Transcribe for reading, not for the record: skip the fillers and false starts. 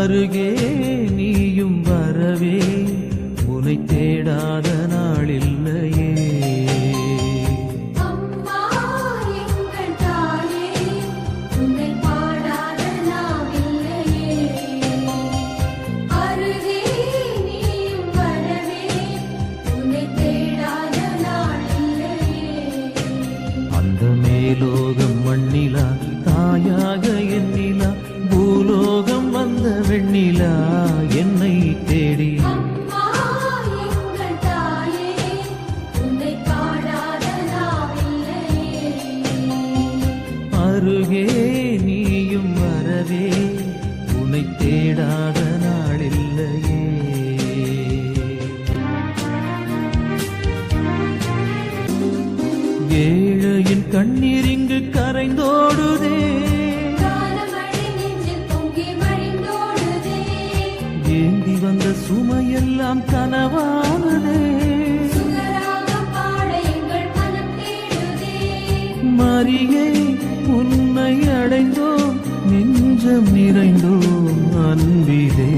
அருகே நீயும் வரவே உனை தேடாத நாளில்லையே. அம்மா எங்கள் தாயே உன்னை பாடாத நாவில்லையே. அருகே நீயும் வரவே உன்னை தேடாத நாளில்லையே. அந்த மேலோகம் மண்ணிலா தாயாக எண்ணிலா பூலோகம் வந்த வெண்ணிலா என்னை தேடி. அம்மா எங்கள் தாயே உன்னை பாடாத நாவில்லையே. அருகே நீயும் வரவே உனை தேடாத நாளில்லையே. ஏழையின் கண்ணீர் இங்கு கரைந்தோடுதே. காலமழை நெஞ்சில் பொங்கி வழிந்தோடுதே. ஏந்தி வந்த சுமையெல்லாம் கனவானதே. சுகராகம் பாட எங்கள் மனம் தேடுதே. மரியே உன்னை அடைந்தோம் நெஞ்சம் நிறைந்தோம் அன்பிலே.